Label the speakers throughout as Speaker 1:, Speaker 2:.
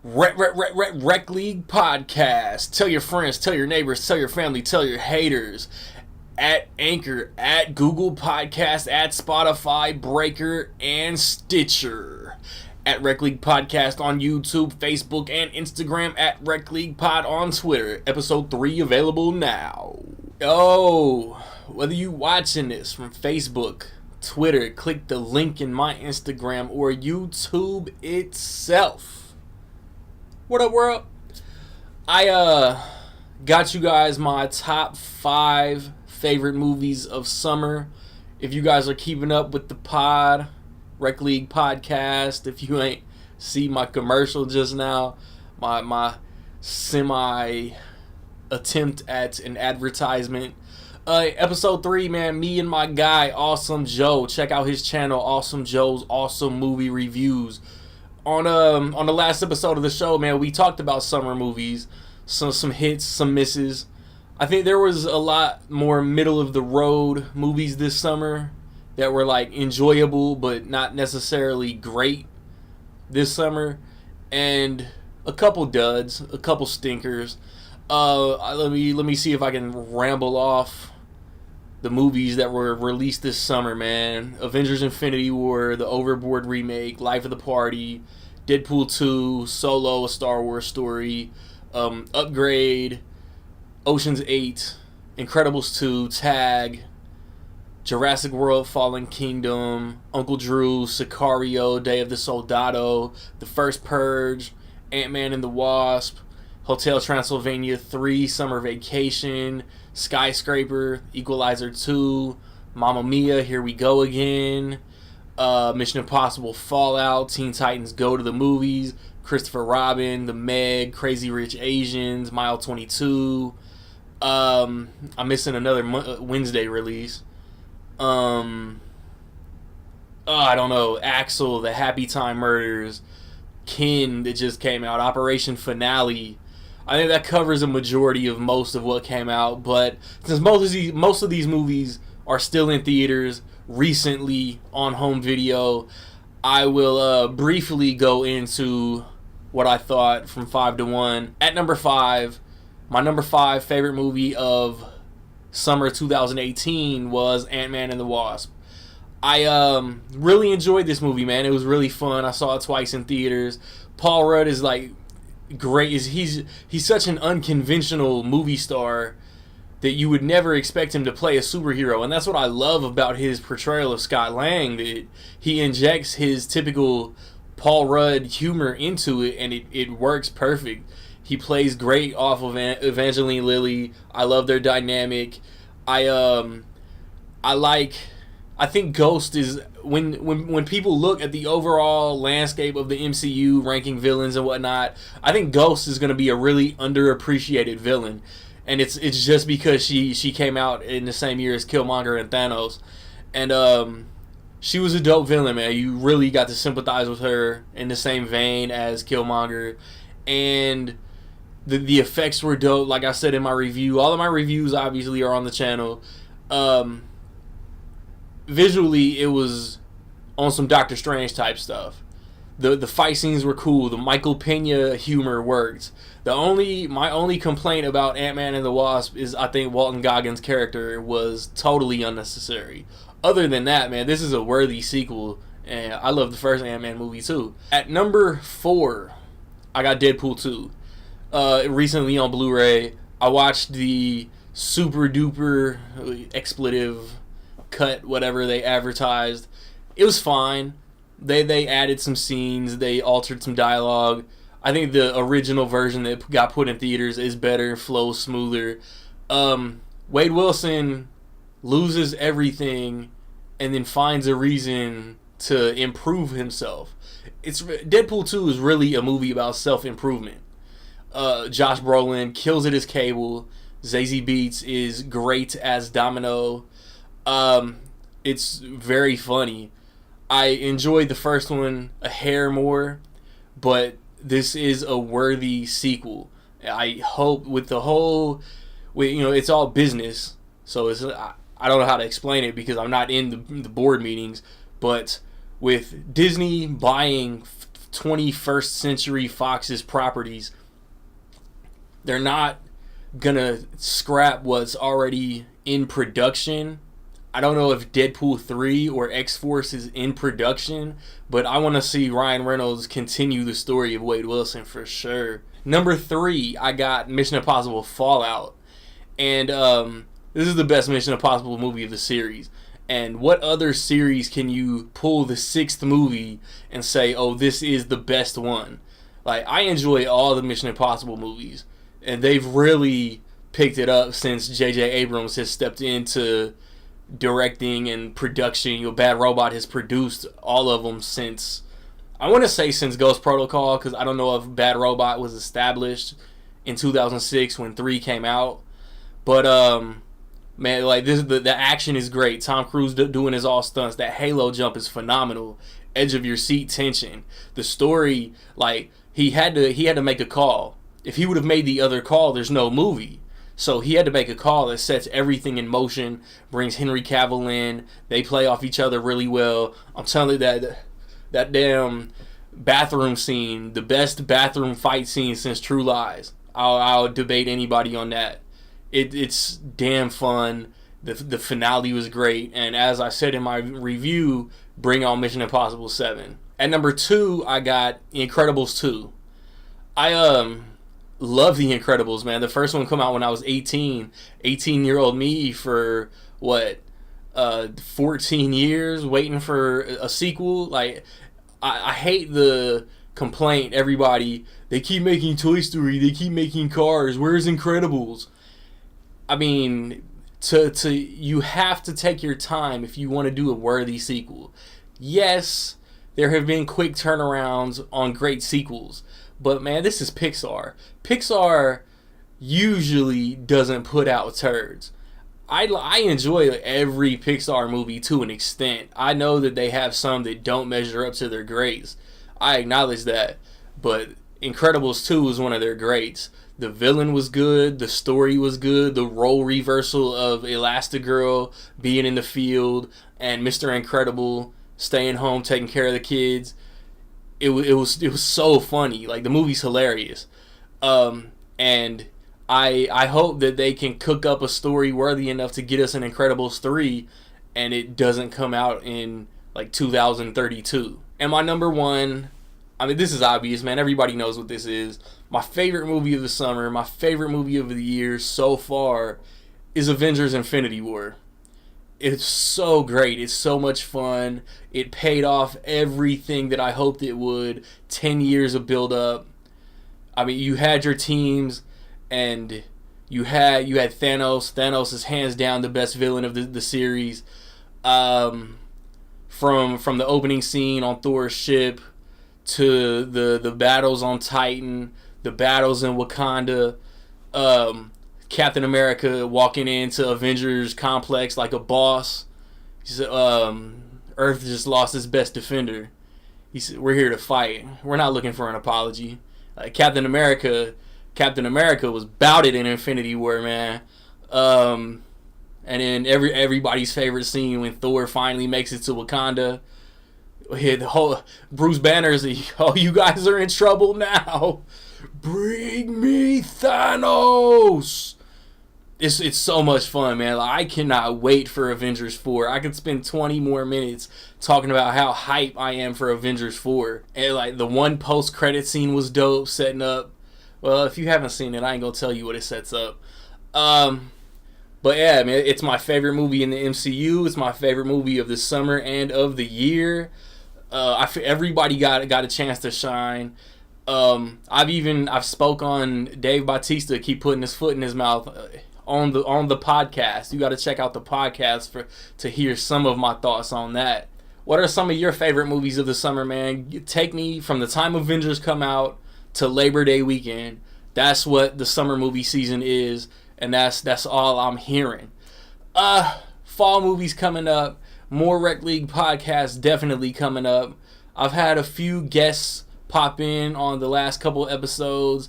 Speaker 1: Rec League Podcast. Tell your friends, tell your neighbors, tell your family, tell your haters. At Anchor, at Google Podcast, at Spotify, Breaker, and Stitcher. At Rec League Podcast on YouTube, Facebook, and Instagram. At Rec League Pod on Twitter. Episode 3 available now. Oh, whether you watching this from Facebook, Twitter, click the link in my Instagram, or YouTube itself. What up, world? I got you guys my top 5 favorite movies of summer. If you guys are keeping up with the pod, Rec League Podcast, if you ain't see my commercial just now, my semi attempt at an advertisement. Episode 3, man, me and my guy, Awesome Joe. Check out his channel, Awesome Joe's Awesome Movie Reviews. On the last episode of the show, man, we talked about summer movies, some hits, some misses. I think there was a lot more middle of the road movies this summer that were like enjoyable but not necessarily great this summer, and a couple duds, a couple stinkers. Let me see if I can ramble off the movies that were released this summer, man. Avengers Infinity War, the Overboard remake, Life of the Party, Deadpool 2, Solo, A Star Wars Story, Upgrade, Ocean's 8, Incredibles 2, Tag, Jurassic World Fallen Kingdom, Uncle Drew, Sicario, Day of the Soldado, The First Purge, Ant-Man and the Wasp, Hotel Transylvania 3, Summer Vacation, Skyscraper, Equalizer 2, Mamma Mia, Here We Go Again, Mission Impossible Fallout, Teen Titans Go to the Movies, Christopher Robin, The Meg, Crazy Rich Asians, Mile 22. I'm missing another Wednesday release. I don't know, Axel, The Happy Time Murders, Kin that just came out, Operation Finale. I think that covers a majority of most of what came out, but since most of these movies are still in theaters, recently on home video, I will briefly go into what I thought from 5 to 1. At number 5, my number 5 favorite movie of summer 2018 was Ant-Man and the Wasp. I really enjoyed this movie, man. It was really fun. I saw it twice in theaters. Paul Rudd is like great. He's such an unconventional movie star that you would never expect him to play a superhero, and that's what I love about his portrayal of Scott Lang, that he injects his typical Paul Rudd humor into it, and it works perfect. He plays great off of Evangeline Lilly. I love their dynamic. I think Ghost is, when people look at the overall landscape of the MCU, ranking villains and whatnot, I think Ghost is going to be a really underappreciated villain. And it's just because she came out in the same year as Killmonger and Thanos. And she was a dope villain, man. You really got to sympathize with her in the same vein as Killmonger. And the effects were dope, like I said in my review. All of my reviews, obviously, are on the channel. Visually, it was on some Doctor Strange type stuff. The fight scenes were cool. The Michael Pena humor worked. My only complaint about Ant-Man and the Wasp is I think Walton Goggins' character was totally unnecessary. Other than that, man, this is a worthy sequel, and I love the first Ant-Man movie too. At number 4, I got Deadpool 2. Recently on Blu-ray, I watched the super duper expletive cut, whatever they advertised. It was fine. They added some scenes, they altered some dialogue. I think the original version that got put in theaters is better, flows smoother. Wade Wilson loses everything and then finds a reason to improve himself. Deadpool 2 is really a movie about self-improvement. Josh Brolin kills it as Cable. Zazie Beetz is great as Domino. It's very funny. I enjoyed the first one a hair more, but this is a worthy sequel. I hope it's all business, so I don't know how to explain it because I'm not in the board meetings, but with Disney buying 21st Century Fox's properties, they're not gonna scrap what's already in production. I don't know if Deadpool 3 or X-Force is in production, but I want to see Ryan Reynolds continue the story of Wade Wilson for sure. Number 3, I got Mission Impossible Fallout. And this is the best Mission Impossible movie of the series. And what other series can you pull the 6th movie and say, oh, this is the best one? Like, I enjoy all the Mission Impossible movies. And they've really picked it up since J.J. Abrams has stepped into directing and production. You know, Bad Robot has produced all of them since, I want to say since Ghost Protocol, because I don't know if Bad Robot was established in 2006 when 3 came out. But man, like the action is great. Tom Cruise doing his all stunts. That Halo jump is phenomenal. Edge of your seat tension. The story, like he had to make a call. If he would have made the other call, there's no movie. So he had to make a call that sets everything in motion, brings Henry Cavill in. They play off each other really well. I'm telling you that damn bathroom scene, the best bathroom fight scene since True Lies. I'll debate anybody on that. It's damn fun. The finale was great. And as I said in my review, bring on Mission Impossible 7. At number 2, I got Incredibles 2. I love The Incredibles, man. The first one came out when I was 18. 18-year-old me for, 14 years waiting for a sequel. Like, I hate the complaint, everybody, they keep making Toy Story, they keep making Cars, where's Incredibles? I mean, you have to take your time if you want to do a worthy sequel. Yes, there have been quick turnarounds on great sequels, but man, this is Pixar. Pixar usually doesn't put out turds. I enjoy every Pixar movie to an extent. I know that they have some that don't measure up to their greats. I acknowledge that. But Incredibles 2 was one of their greats. The villain was good. The story was good. The role reversal of Elastigirl being in the field and Mr. Incredible staying home taking care of the kids. It was so funny. Like, the movie's hilarious. And I hope that they can cook up a story worthy enough to get us an Incredibles 3 and it doesn't come out in like 2032. And my number 1, I mean, this is obvious, man. Everybody knows what this is. My favorite movie of the summer, my favorite movie of the year so far is Avengers Infinity War. It's so great. It's so much fun. It paid off everything that I hoped it would. 10 years of build-up. I mean, you had your teams, and you had Thanos. Thanos is hands down the best villain of the series. From the opening scene on Thor's ship to the battles on Titan, the battles in Wakanda, Captain America walking into Avengers Complex like a boss. He said, Earth just lost its best defender. He said, we're here to fight. We're not looking for an apology. Captain America was bouted in Infinity War, man. And then everybody's favorite scene when Thor finally makes it to Wakanda. The whole Bruce Banner's, oh, you guys are in trouble now. Bring me Thanos. It's so much fun, man. Like, I cannot wait for Avengers 4. I could spend 20 more minutes talking about how hype I am for Avengers 4. And like the one post-credit scene was dope, setting up. Well, if you haven't seen it, I ain't gonna tell you what it sets up. But yeah, man, it's my favorite movie in the MCU. It's my favorite movie of the summer and of the year. Everybody got a chance to shine. I've spoke on Dave Bautista keep putting his foot in his mouth on the podcast. You got to check out the podcast to hear some of my thoughts on that. What are some of your favorite movies of the summer, man? Take me from the time Avengers come out to Labor Day weekend. That's what the summer movie season is, and that's all I'm hearing. Fall movies coming up. More Rec League podcasts definitely coming up. I've had a few guests pop in on the last couple episodes,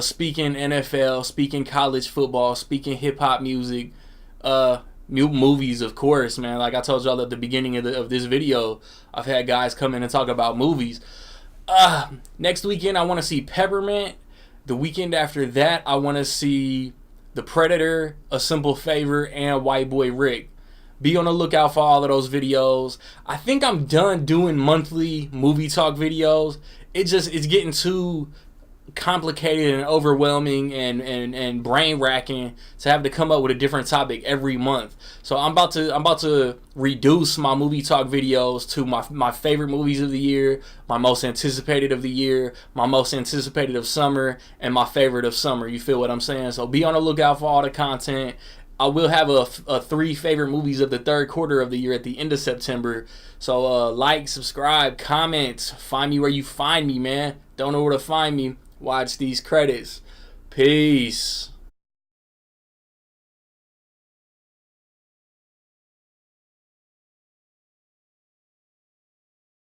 Speaker 1: speaking NFL, speaking college football, speaking hip-hop music, movies, of course, man. Like I told y'all at the beginning of this video, I've had guys come in and talk about movies. Next weekend, I want to see Peppermint. The weekend after that, I want to see The Predator, A Simple Favor, and White Boy Rick. Be on the lookout for all of those videos. I think I'm done doing monthly movie talk videos. It's getting too complicated and overwhelming and brain racking to have to come up with a different topic every month. So I'm about to reduce my movie talk videos to my favorite movies of the year, my most anticipated of the year, my most anticipated of summer, and my favorite of summer. You feel what I'm saying? So be on the lookout for all the content. I will have a 3 favorite movies of the third quarter of the year at the end of September. So like, subscribe, comment, find me where you find me, man. Don't know where to find me. Watch these credits. Peace.